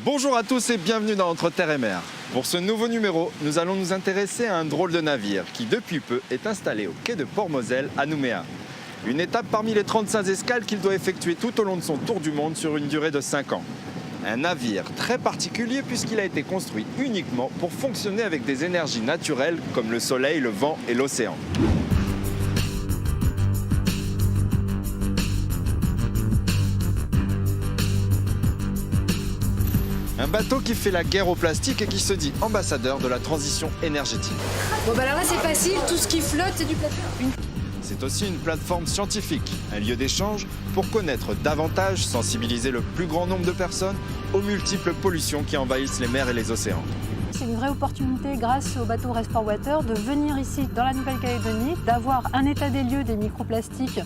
Bonjour à tous et bienvenue dans Entre Terre et Mer. Pour ce nouveau numéro, nous allons nous intéresser à un drôle de navire qui depuis peu est installé au quai de Port-Moselle à Nouméa. Une étape parmi les 35 escales qu'il doit effectuer tout au long de son tour du monde sur une durée de 5 ans. Un navire très particulier puisqu'il a été construit uniquement pour fonctionner avec des énergies naturelles comme le soleil, le vent et l'océan. Un bateau qui fait la guerre au plastique et qui se dit ambassadeur de la transition énergétique. Bon bah alors là c'est facile, tout ce qui flotte c'est du plastique. C'est aussi une plateforme scientifique, un lieu d'échange pour connaître davantage, sensibiliser le plus grand nombre de personnes aux multiples pollutions qui envahissent les mers et les océans. C'est une vraie opportunité grâce au bateau Race for Water de venir ici dans la Nouvelle-Calédonie, d'avoir un état des lieux des microplastiques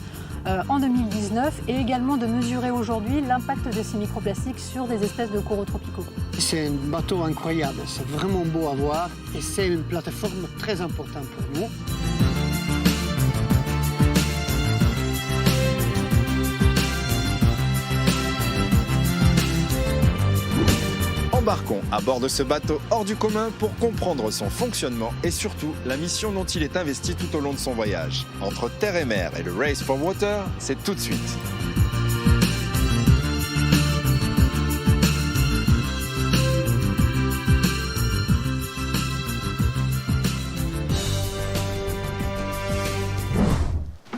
en 2019 et également de mesurer aujourd'hui l'impact de ces microplastiques sur des espèces de coraux tropicaux. C'est un bateau incroyable, c'est vraiment beau à voir et c'est une plateforme très importante pour nous. Embarquons à bord de ce bateau hors du commun pour comprendre son fonctionnement et surtout la mission dont il est investi tout au long de son voyage. Entre Terre et Mer et le Race for Water, c'est tout de suite.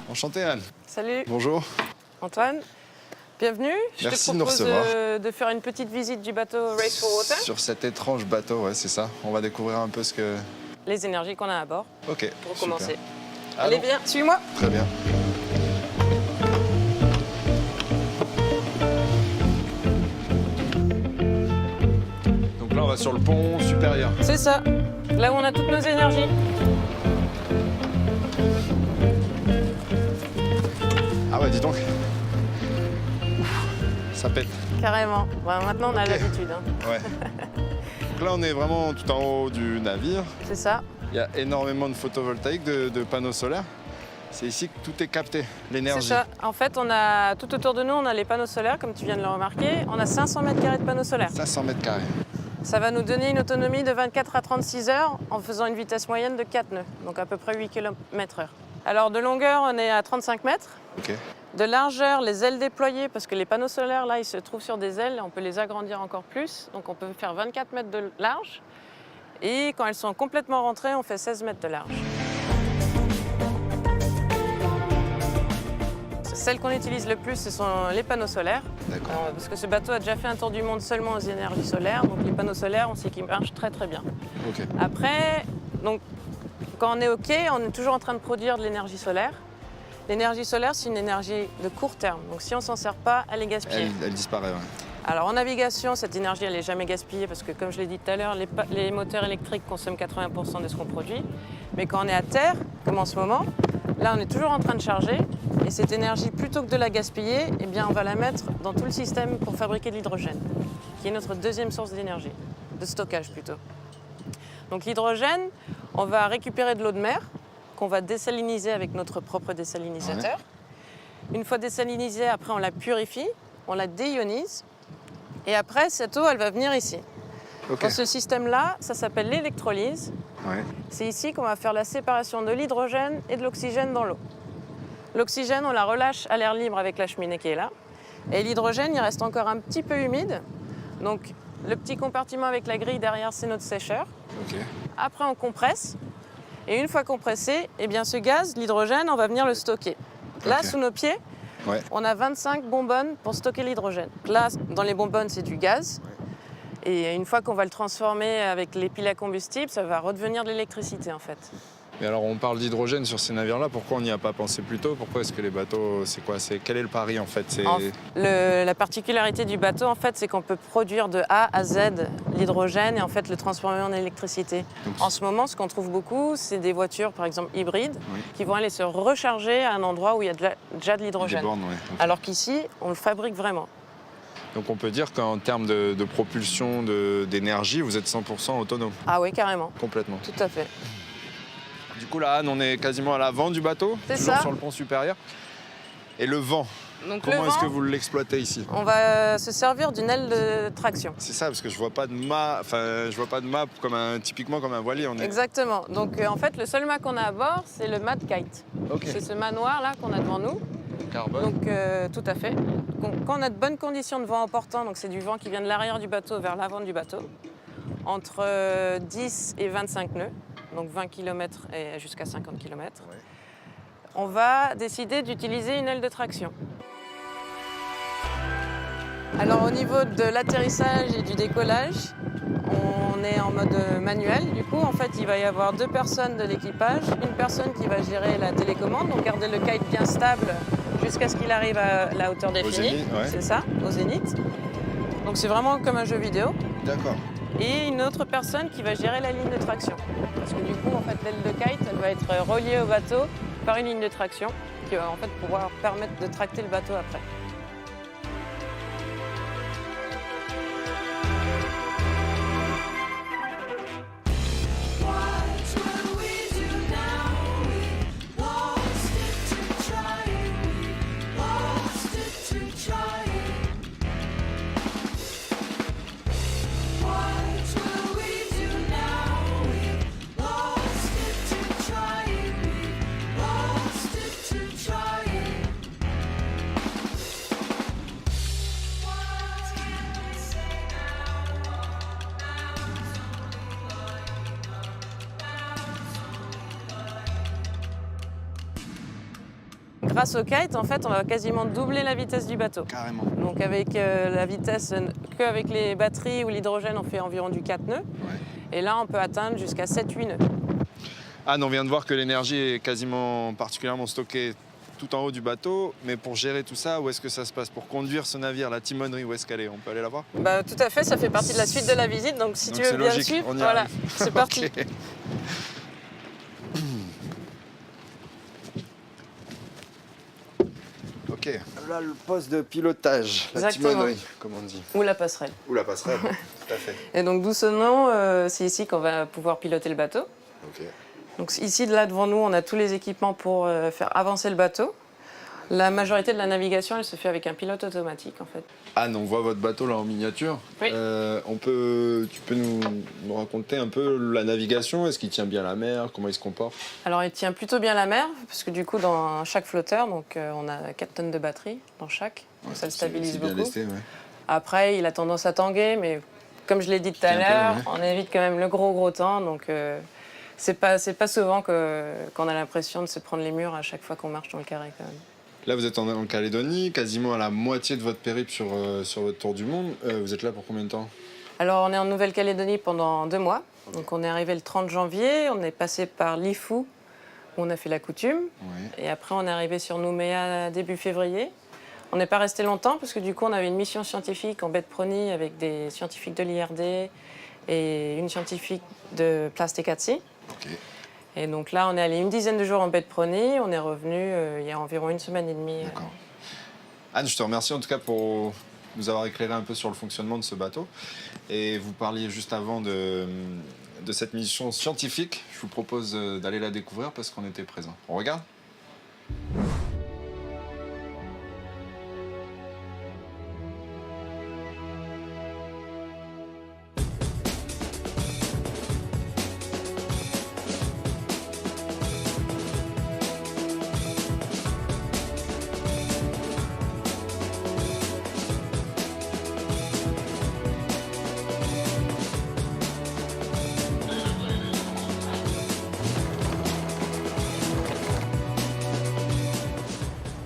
Enchanté Anne. Salut Bonjour. Antoine, bienvenue. Merci Je de nous te propose recevoir. de faire une petite visite du bateau Race for Water, Sur cet étrange bateau, ouais, c'est ça. On va découvrir un peu ce que... les énergies qu'on a à bord, Ok, pour commencer. super. Allez, Allons. viens, suis-moi. Très bien. Donc là, on va sur le pont supérieur. C'est ça, là où on a toutes nos énergies. Ah ouais, dis donc. Ouf, ça pète. Carrément. Bon, maintenant, on a Ok. l'habitude. Hein. Ouais. Donc là, on est vraiment tout en haut du navire. C'est ça. Il y a énormément de photovoltaïques, de panneaux solaires. C'est ici que tout est capté, C'est l'énergie. ça. En fait, on a tout autour de nous, on a les panneaux solaires, comme tu viens de le remarquer. On a 500 mètres carrés de panneaux solaires. 500 mètres carrés. Ça va nous donner une autonomie de 24 à 36 heures en faisant une vitesse moyenne de 4 nœuds, donc à peu près 8 km/h. Alors de longueur, on est à 35 mètres. Ok. De largeur, les ailes déployées, parce que les panneaux solaires, là, ils se trouvent sur des ailes, on peut les agrandir encore plus. Donc on peut faire 24 mètres de large. Et quand elles sont complètement rentrées, on fait 16 mètres de large. Celles qu'on utilise le plus, ce sont les panneaux solaires. D'accord. Parce que ce bateau a déjà fait un tour du monde seulement aux énergies solaires. Donc les panneaux solaires, on sait qu'ils marchent très très bien. Ok. Après, donc, quand on est au quai, on est toujours en train de produire de l'énergie solaire. L'énergie solaire, c'est une énergie de court terme. Donc si on ne s'en sert pas, elle est gaspillée. Elle disparaît, ouais. Alors en navigation, cette énergie, elle n'est jamais gaspillée parce que, comme je l'ai dit tout à l'heure, les moteurs électriques consomment 80% de ce qu'on produit. Mais quand on est à terre, comme en ce moment, là, on est toujours en train de charger. Et cette énergie, plutôt que de la gaspiller, eh bien, on va la mettre dans tout le système pour fabriquer de l'hydrogène, qui est notre deuxième source d'énergie, de stockage plutôt. Donc l'hydrogène, on va récupérer de l'eau de mer, qu'on va désaliniser avec notre propre désalinisateur. Une fois désalinisée, après, on la purifie, on la déionise. Et après, cette eau, elle va venir ici. Ok. Dans ce système-là, ça s'appelle l'électrolyse. Ouais. C'est ici qu'on va faire la séparation de l'hydrogène et de l'oxygène dans l'eau. L'oxygène, on la relâche à l'air libre avec la cheminée qui est là. Et l'hydrogène, il reste encore un petit peu humide. Donc, le petit compartiment avec la grille derrière, c'est notre sécheur. Ok. Après, on compresse. Et une fois compressé, eh bien, ce gaz, l'hydrogène, on va venir le stocker. Là, Ok. sous nos pieds, Ouais. on a 25 bonbonnes pour stocker l'hydrogène. Là, dans les bonbonnes, c'est du gaz. Et une fois qu'on va le transformer avec les piles à combustible, ça va redevenir de l'électricité, en fait. Mais alors, on parle d'hydrogène sur ces navires-là. Pourquoi on n'y a pas pensé plus tôt? Pourquoi est-ce que les bateaux, c'est quoi? Quel est le pari, en fait? La particularité du bateau, en fait, c'est qu'on peut produire de A à Z l'hydrogène et en fait le transformer en électricité. Donc, En ce moment, ce qu'on trouve beaucoup, c'est des voitures, par exemple hybrides, Oui. qui vont aller se recharger à un endroit où il y a déjà de des l'hydrogène. bornes, ouais. Ok. Alors qu'ici, on le fabrique vraiment. Donc on peut dire qu'en termes de propulsion, d'énergie, vous êtes 100% autonome, Ah oui, carrément, complètement. tout à fait. Du coup, là, Anne, on est quasiment à l'avant du bateau, C'est toujours ça. sur le pont supérieur. Et le vent, Donc comment le est-ce que vent, vous l'exploitez ici? on va se servir d'une aile de traction. C'est ça, parce que je vois pas de mât comme typiquement comme un voilier. Exactement. Donc en fait, le seul mât qu'on a à bord, c'est le mât de kite. Ok. C'est ce mât noir là qu'on a devant nous. Carbone. Donc tout à fait. Quand on a de bonnes conditions de vent important, donc c'est du vent qui vient de l'arrière du bateau vers l'avant du bateau, entre 10 et 25 nœuds, donc 20 km et jusqu'à 50 km, Ouais. on va décider d'utiliser une aile de traction. Alors au niveau de l'atterrissage et du décollage, on est en mode manuel. Du coup, en fait, il va y avoir 2 personnes de l'équipage. Une personne qui va gérer la télécommande, donc garder le kite bien stable jusqu'à ce qu'il arrive à la hauteur définie. zénith, ouais. C'est ça, au zénith. Donc c'est vraiment comme un jeu vidéo. D'accord. Et une autre personne qui va gérer la ligne de traction. Parce que du coup, en fait, l'aile de kite, elle va être reliée au bateau par une ligne de traction qui va en fait pouvoir permettre de tracter le bateau après. Grâce au kite, en fait, on va quasiment doubler la vitesse du bateau. Carrément. Donc avec la vitesse, qu'avec les batteries ou l'hydrogène, on fait environ du 4 nœuds. Ouais. Et là, on peut atteindre jusqu'à 7-8 nœuds. Anne, on vient de voir que l'énergie est quasiment particulièrement stockée tout en haut du bateau, mais pour gérer tout ça, où est-ce que ça se passe? Pour conduire ce navire, la timonerie, où est-ce qu'elle est? On peut aller la voir? Bah, tout à fait, ça fait partie de la suite de la visite. Donc si Donc tu veux c'est bien logique, suivre, on y voilà, arrive. c'est parti. Ok. Ok, là le poste de pilotage, la Exactement. timonerie, comme on dit. Ou la passerelle. Ou la passerelle, tout à fait. Et donc d'où ce nom, c'est ici qu'on va pouvoir piloter le bateau. Ok. Donc ici, là devant nous, on a tous les équipements pour faire avancer le bateau. La majorité de la navigation, elle se fait avec un pilote automatique en fait. Anne, on voit votre bateau là en miniature. Oui. Tu peux nous raconter un peu la navigation? Est-ce qu'il tient bien la mer? Comment il se comporte? Alors il tient plutôt bien la mer, parce que du coup dans chaque flotteur, donc, on a 4 tonnes de batterie dans chaque, donc Ouais, ça le c'est stabilise bien beaucoup. lesté, ouais. Après, il a tendance à tanguer, mais comme je l'ai dit tout à Tiens l'heure, un peu, ouais. on évite quand même le gros temps, donc c'est pas souvent qu'on a l'impression de se prendre les murs à chaque fois qu'on marche dans le carré quand même. Là, vous êtes en Calédonie, quasiment à la moitié de votre périple sur votre tour du monde. Vous êtes là pour combien de temps? Alors on est en Nouvelle-Calédonie pendant 2 mois, donc on est arrivé le 30 janvier, on est passé par Lifou, où on a fait la coutume, Ouais. et après on est arrivé sur Nouméa début février. On n'est pas resté longtemps parce que du coup on avait une mission scientifique en baie de Prony avec des scientifiques de l'IRD et une scientifique de Plastic at Sea. Ok. Et donc là on est allé une dizaine de jours en baie de Prony, on est revenu il y a environ 1 semaine et demie. D'accord. Anne, je te remercie en tout cas pour nous avoir éclairé un peu sur le fonctionnement de ce bateau. Et vous parliez juste avant de cette mission scientifique. Je vous propose d'aller la découvrir parce qu'on était présents. On regarde?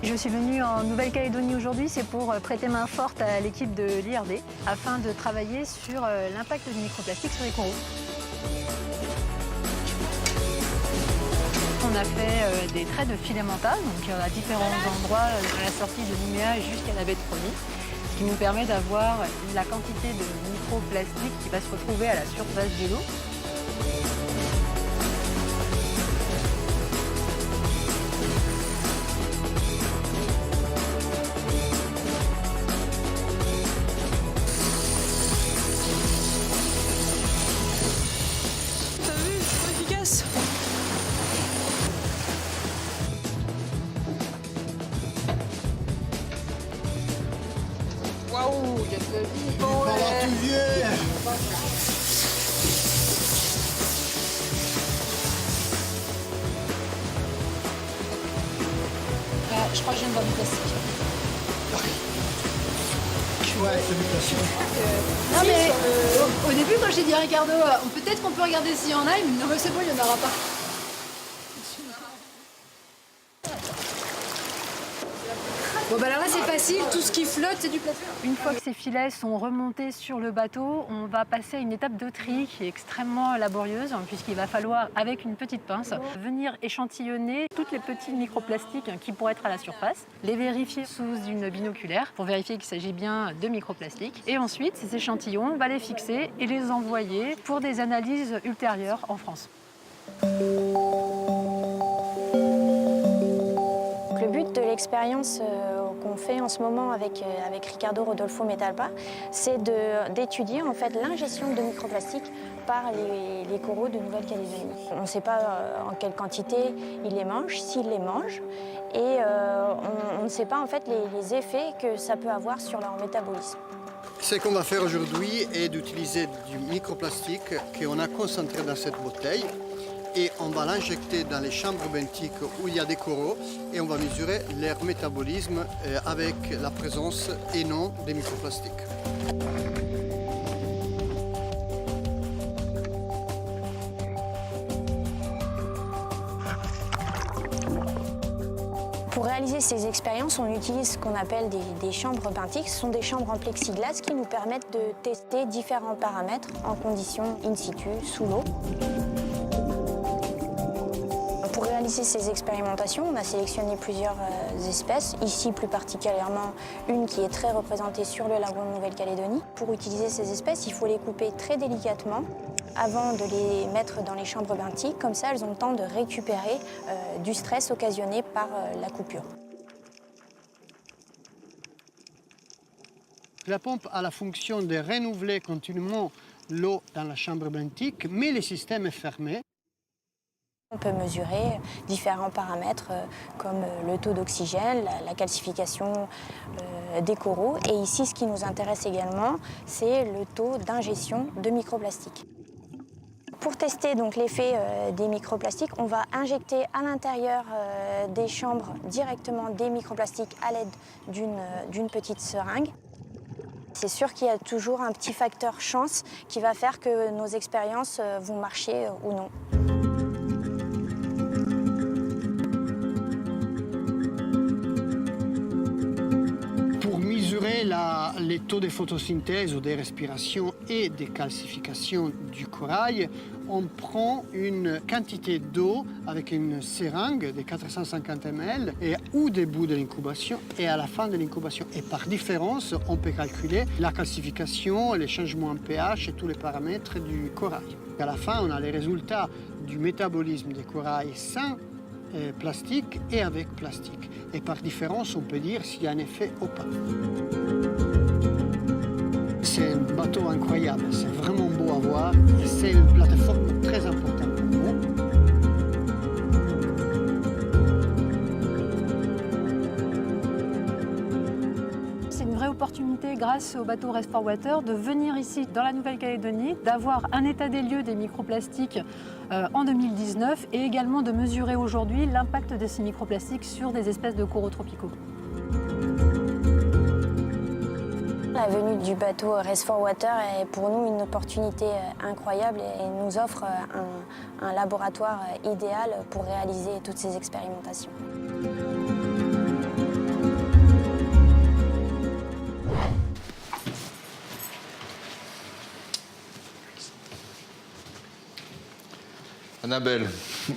Je suis venue en Nouvelle-Calédonie aujourd'hui, c'est pour prêter main forte à l'équipe de l'IRD afin de travailler sur l'impact du microplastique sur les coraux. On a fait des traits de filamentable, donc à différents endroits à la sortie de Nouméa jusqu'à la baie de Prony, ce qui nous permet d'avoir la quantité de microplastique qui va se retrouver à la surface de l'eau. T'as vu, c'est efficace. Waouh, il y a de la vie. Je crois que je viens de voir du plastique. Ouais, c'est du plastique. Non mais au début quand j'ai dit à Ricardo, peut-être qu'on peut regarder s'il y en a, il me dit non mais c'est bon, il n'y en aura pas. Bon bah alors là c'est facile, tout ce qui flotte c'est du plastique. Une fois que ces filets sont remontés sur le bateau, on va passer à une étape de tri qui est extrêmement laborieuse puisqu'il va falloir, avec une petite pince, venir échantillonner toutes les petits microplastiques qui pourraient être à la surface, les vérifier sous une binoculaire pour vérifier qu'il s'agit bien de microplastiques. Et ensuite, ces échantillons, on va les fixer et les envoyer pour des analyses ultérieures en France. Le but de l'expérience qu'on fait en ce moment avec Ricardo Rodolfo Metalpa, c'est d'étudier en fait l'ingestion de microplastiques par les coraux de Nouvelle-Calédonie. On ne sait pas en quelle quantité ils les mangent, s'ils les mangent, et on ne sait pas en fait les effets que ça peut avoir sur leur métabolisme. Ce qu'on va faire aujourd'hui est d'utiliser du microplastique qu'on a concentré dans cette bouteille. Et on va l'injecter dans les chambres benthiques où il y a des coraux et on va mesurer leur métabolisme avec la présence et non des microplastiques. Pour réaliser ces expériences, on utilise ce qu'on appelle des chambres benthiques. Ce sont des chambres en plexiglas qui nous permettent de tester différents paramètres en conditions in situ, sous l'eau. Pour réaliser ces expérimentations, on a sélectionné plusieurs espèces, ici plus particulièrement une qui est très représentée sur le lagon de Nouvelle-Calédonie. Pour utiliser ces espèces, il faut les couper très délicatement avant de les mettre dans les chambres benthiques, comme ça elles ont le temps de récupérer du stress occasionné par la coupure. La pompe a la fonction de renouveler continuellement l'eau dans la chambre benthique, mais le système est fermé. On peut mesurer différents paramètres comme le taux d'oxygène, la calcification des coraux. Et ici, ce qui nous intéresse également, c'est le taux d'ingestion de microplastiques. Pour tester donc l'effet des microplastiques, on va injecter à l'intérieur des chambres directement des microplastiques à l'aide d'une petite seringue. C'est sûr qu'il y a toujours un petit facteur chance qui va faire que nos expériences vont marcher ou non. Les taux de photosynthèse ou de respiration et de calcification du corail, on prend une quantité d'eau avec une seringue de 450 ml ou début de l'incubation et à la fin de l'incubation. Et par différence, on peut calculer la calcification, les changements en pH et tous les paramètres du corail. À la fin, on a les résultats du métabolisme des corails sans plastique et avec plastique. Et par différence, on peut dire s'il y a un effet ou pas. C'est un bateau incroyable, c'est vraiment beau à voir et c'est une plateforme très importante pour nous. C'est une vraie opportunité grâce au bateau Rest for Water de venir ici dans la Nouvelle-Calédonie, d'avoir un état des lieux des microplastiques en 2019 et également de mesurer aujourd'hui l'impact de ces microplastiques sur des espèces de coraux tropicaux. La venue du bateau Rest for Water est pour nous une opportunité incroyable et nous offre un laboratoire idéal pour réaliser toutes ces expérimentations. Annabelle,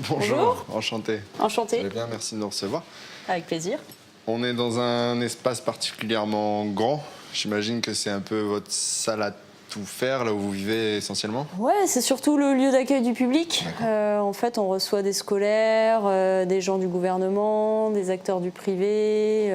bonjour. Enchanté. Enchanté. Vous allez bien, merci de nous recevoir. Avec plaisir. On est dans un espace particulièrement grand. J'imagine que c'est un peu votre salle à tout faire, là où vous vivez essentiellement. Ouais, c'est surtout le lieu d'accueil du public. En fait, on reçoit des scolaires, des gens du gouvernement, des acteurs du privé,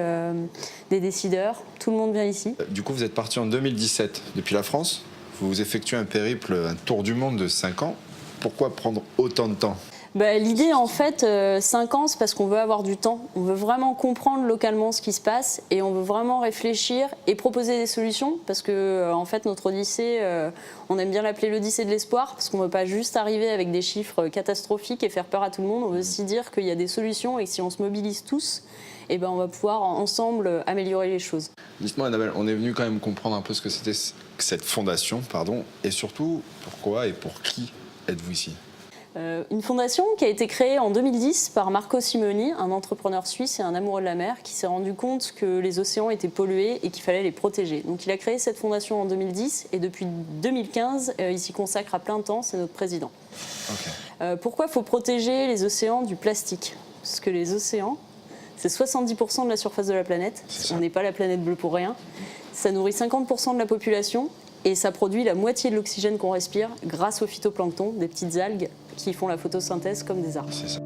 des décideurs. Tout le monde vient ici. Du coup, vous êtes parti en 2017 depuis la France. Vous effectuez un périple, un tour du monde de 5 ans. Pourquoi prendre autant de temps ? L'idée, en fait, 5 ans, c'est parce qu'on veut avoir du temps. On veut vraiment comprendre localement ce qui se passe et on veut vraiment réfléchir et proposer des solutions parce que, en fait, notre Odyssée, on aime bien l'appeler l'Odyssée de l'espoir parce qu'on ne veut pas juste arriver avec des chiffres catastrophiques et faire peur à tout le monde. On veut aussi dire qu'il y a des solutions et que si on se mobilise tous, on va pouvoir ensemble améliorer les choses. Dites-moi, Annabelle, on est venu quand même comprendre un peu ce que c'était cette fondation, et surtout pourquoi et pour qui êtes-vous ici? Une fondation qui a été créée en 2010 par Marco Simoni, un entrepreneur suisse et un amoureux de la mer qui s'est rendu compte que les océans étaient pollués et qu'il fallait les protéger. Donc il a créé cette fondation en 2010 et depuis 2015, il s'y consacre à plein temps, c'est notre président. Okay. Pourquoi il faut protéger les océans du plastique? Parce que les océans, c'est 70% de la surface de la planète. On n'est pas la planète bleue pour rien. Ça nourrit 50% de la population et ça produit la moitié de l'oxygène qu'on respire grâce au phytoplancton, des petites algues qui font la photosynthèse comme des arbres. C'est ça.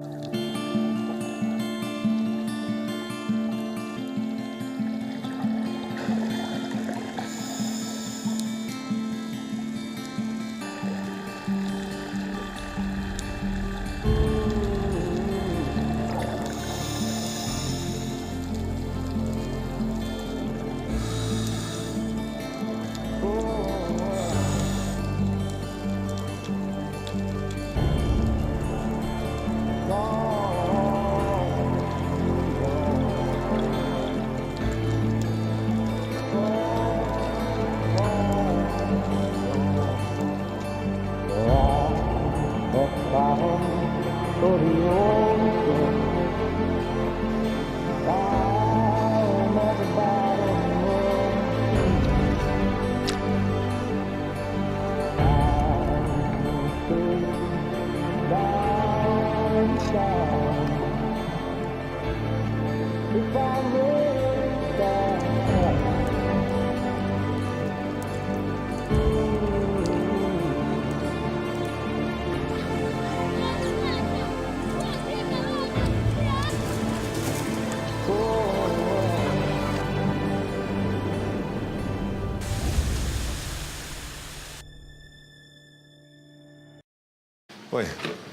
Ouais.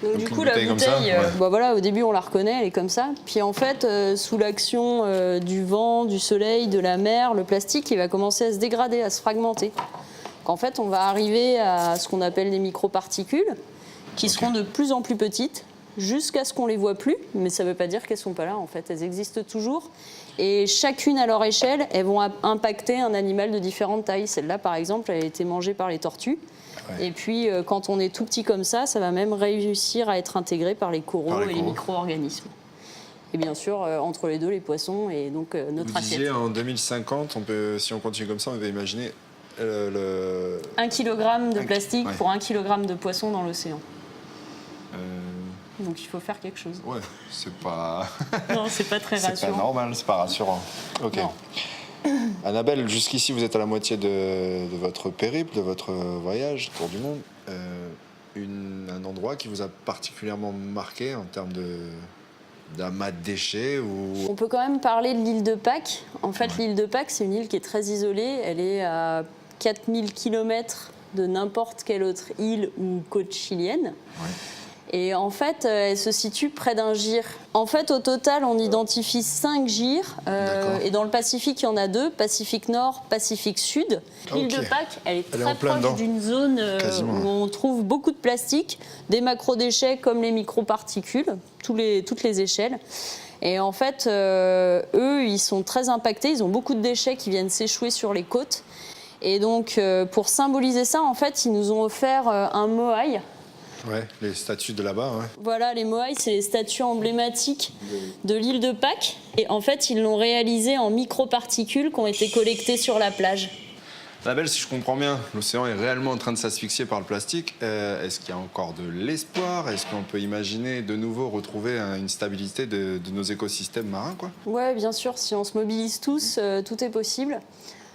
Donc du coup, la bouteille, au début on la reconnaît, elle est comme ça. Puis en fait, sous l'action du vent, du soleil, de la mer, le plastique il va commencer à se dégrader, à se fragmenter. Donc, en fait, on va arriver à ce qu'on appelle des microparticules qui seront de plus en plus petites jusqu'à ce qu'on les voit plus. Mais ça ne veut pas dire qu'elles ne sont pas là, en fait. Elles existent toujours. Et chacune à leur échelle, elles vont impacter un animal de différentes tailles. Celle-là, par exemple, elle a été mangée par les tortues. Ouais. Et puis, quand on est tout petit comme ça va même réussir à être intégré par les coraux et les micro-organismes. Et bien sûr, entre les deux, les poissons et donc notre assiette. Vous disiez, en 2050, si on continue comme ça, on va imaginer 1 kg de plastique pour 1 kg de poisson dans l'océan. Donc il faut faire quelque chose. Ouais, c'est pas... Non, c'est pas très rassurant. C'est pas normal, c'est pas rassurant. Ok. Non. Annabelle, jusqu'ici, vous êtes à la moitié de votre périple, de votre voyage, tour du monde. Un endroit qui vous a particulièrement marqué en termes d'amas de déchets ou... On peut quand même parler de l'île de Pâques. En fait, l'île de Pâques, c'est une île qui est très isolée. Elle est à 4000 km de n'importe quelle autre île ou côte chilienne. Ouais. Et en fait, elle se situe près d'un gyre. En fait, au total, on identifie 5 gyres. Et dans le Pacifique, il y en a 2, Pacifique Nord, Pacifique Sud. L'île de Pâques, elle est très proche d'une zone où on trouve beaucoup de plastique, des macrodéchets comme les microparticules, toutes les échelles. Et en fait, eux, ils sont très impactés. Ils ont beaucoup de déchets qui viennent s'échouer sur les côtes. Et donc, pour symboliser ça, en fait, ils nous ont offert un moai. Ouais, les statues de là-bas. Ouais. Voilà, les moai, c'est les statues emblématiques de l'île de Pâques. Et en fait, ils l'ont réalisé en microparticules qui ont été collectées sur la plage. Annabelle, si je comprends bien, l'océan est réellement en train de s'asphyxier par le plastique. Est-ce qu'il y a encore de l'espoir? Est-ce qu'on peut imaginer de nouveau retrouver une stabilité de nos écosystèmes marins, quoi? Ouais, bien sûr. Si on se mobilise tous, tout est possible.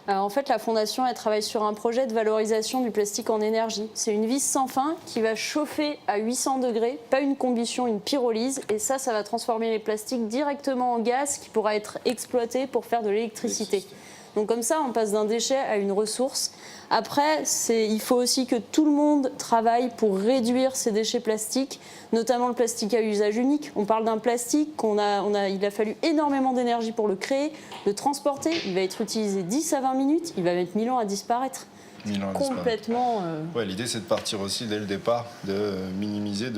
En fait, la Fondation elle travaille sur un projet de valorisation du plastique en énergie. C'est une vis sans fin qui va chauffer à 800 degrés, pas une combustion, une pyrolyse. Et ça va transformer les plastiques directement en gaz qui pourra être exploité pour faire de l'électricité. Donc comme ça, on passe d'un déchet à une ressource. Après, il faut aussi que tout le monde travaille pour réduire ces déchets plastiques, notamment le plastique à usage unique. On parle d'un plastique il a fallu énormément d'énergie pour le créer, le transporter. Il va être utilisé 10 à 20 minutes, il va mettre 1000 ans à disparaître. Complètement. Ouais, l'idée c'est de partir aussi dès le départ, de minimiser,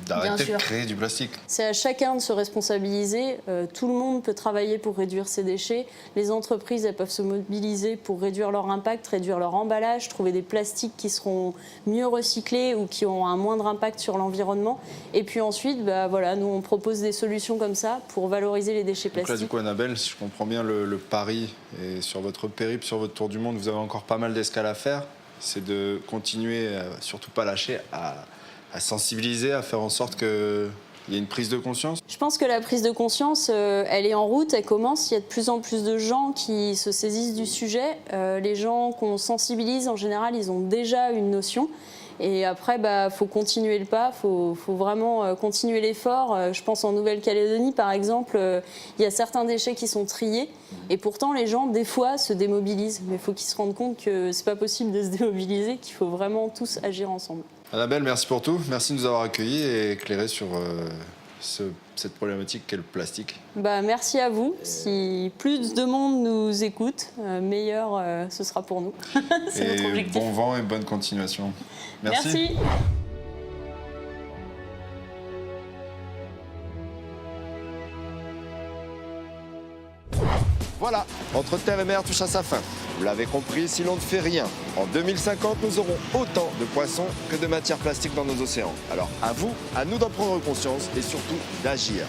d'arrêter de créer du plastique. C'est à chacun de se responsabiliser. Tout le monde peut travailler pour réduire ses déchets. Les entreprises, elles peuvent se mobiliser pour réduire leur impact, réduire leur emballage, trouver des plastiques qui seront mieux recyclés ou qui ont un moindre impact sur l'environnement. Et puis ensuite, nous on propose des solutions comme ça pour valoriser les déchets plastiques. Donc là, du coup, Annabelle, si je comprends bien le pari, et sur votre périple, sur votre tour du monde, vous avez encore pas mal d'escales à faire. C'est de continuer, surtout pas lâcher, à sensibiliser, à faire en sorte qu'il y ait une prise de conscience. Je pense que la prise de conscience, elle est en route, elle commence. Il y a de plus en plus de gens qui se saisissent du sujet. Les gens qu'on sensibilise, en général, ils ont déjà une notion. Et après, faut continuer le pas, faut vraiment continuer l'effort. Je pense en Nouvelle-Calédonie, par exemple, il y a certains déchets qui sont triés. Et pourtant, les gens, des fois, se démobilisent. Mais il faut qu'ils se rendent compte que c'est pas possible de se démobiliser, qu'il faut vraiment tous agir ensemble. Annabelle, merci pour tout. Merci de nous avoir accueillis et éclairés sur cette problématique qu'est le plastique. Merci à vous. Si plus de monde nous écoute, meilleur ce sera pour nous. C'est notre objectif. Bon vent et bonne continuation. Merci. Voilà, Entre Terre et Mer touche à sa fin. Vous l'avez compris, si l'on ne fait rien, en 2050, nous aurons autant de poissons que de matières plastiques dans nos océans. Alors à vous, à nous d'en prendre conscience et surtout d'agir.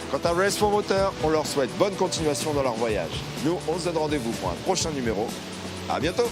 Quant à Race for Water, on leur souhaite bonne continuation dans leur voyage. Nous, on se donne rendez-vous pour un prochain numéro. À bientôt!